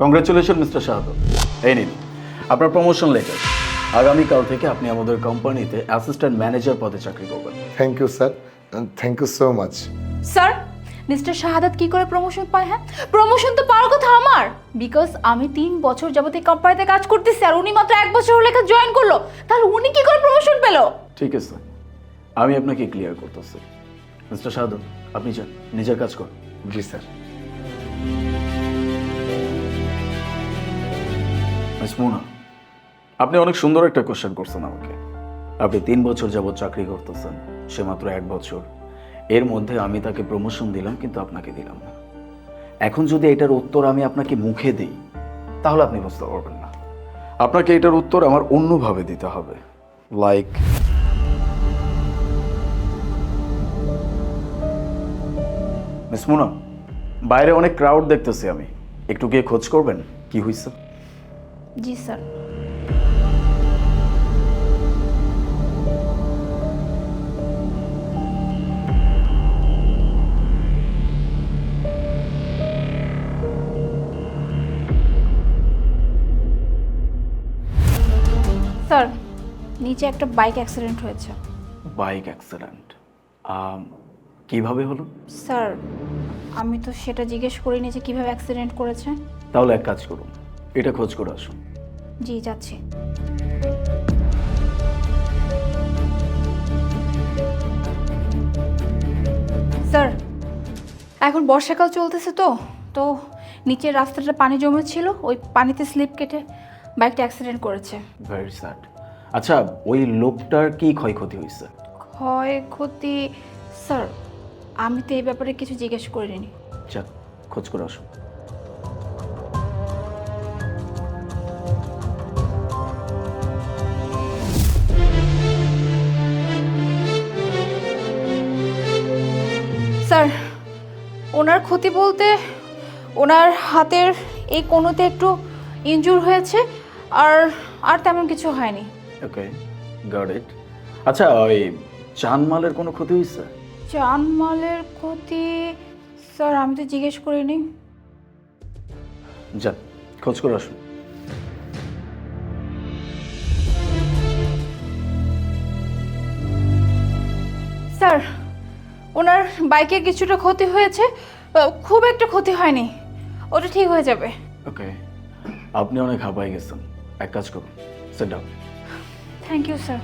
Congratulation mister শাহাদত। এই নিন আপনার প্রমোশন লেটার। আগামীকাল থেকে আপনি আমাদের কোম্পানিতে অ্যাসিস্ট্যান্ট ম্যানেজার পদে চাকরি করবেন। Thank you sir, thank you so much. Sir, mister Shahadat কি করে প্রমোশন পায়? হ্যাঁ, প্রমোশন তো পাওয়ার কথা আমার, বিকজ আমি 3 বছর যাবত এই কোম্পানিতে কাজ করতেছি আর উনি মাত্র 1 বছর লেখা জয়েন করলো, তাহলে উনি কি করে প্রমোশন পেলো? ঠিক আছে, আমি আপনাকে ক্লিয়ার করতেছি। মিস্টার শাহাদত, আপনি যান, নিজের কাজ করুন। জি স্যার। মিস মুনা, আপনি অনেক সুন্দর একটা কোশ্চেন করছেন আমাকে। আপনি 3 বছর যাবত চাকরি করতেছেন, সে মাত্র 1 বছর। এর মধ্যে আমি তাকে প্রমোশন দিলাম কিন্তু আপনাকে দিলাম না। এখন যদি এটার উত্তর আমি আপনাকে মুখে দিই তাহলে আপনি বুঝতে পারবেন না। আপনাকে এটার উত্তর আমার অন্যভাবে দিতে হবে। লাইক মিস মুনা, বাইরে অনেক ক্রাউড দেখতেছি আমি, একটু গিয়ে খোঁজ করবেন কি হয়েছে। জি স্যার। স্যার, নিচে একটা বাইক অ্যাক্সিডেন্ট হয়েছে। Bike accident? কিভাবে হলো? স্যার, আমি তো সেটা জিজ্ঞেস করিনি যে কিভাবে অ্যাক্সিডেন্ট করেছে। তাহলে এক কাজ করুন, এটা খোঁজ করে আসুন। জি, যাচ্ছি। স্যার, এখন বর্ষাকাল চলতেছে তো তো নিচের রাস্তাটা পানি জমেছিল, ওই পানিতে স্লিপ কেটে বাইকটা অ্যাক্সিডেন্ট করেছে। Very sad. আচ্ছা, ওই লোকটার কি ক্ষয়ক্ষতি হয়েছে? ক্ষয়ক্ষতি? স্যার, আমি তো এই ব্যাপারে কিছু জিজ্ঞেস করিনি। যাক, খোঁজ করে আসুন। স্যার, ওনার ক্ষতি বলতে ওনার হাতের এই কোণতে একটু ইনজুর হয়েছে, আর আর তেমন কিছু হয়নি। ওকে, গট ইট। আচ্ছা, ওই জানমালের কোনো ক্ষতি হয়েছে? জানমালের ক্ষতি? স্যার, আমি তো জিজ্ঞেস করিনি। যাক, খোঁজ করে আসুন। স্যার, ওনার বাইকের কিছুটা ক্ষতি হয়েছে, খুব একটা ক্ষতি হয়নি, ওটা ঠিক হয়ে যাবে। ওকে, আপনি অনেক হাঁপাই গেছেন। এক কাজ করুন, sit down. Thank you sir.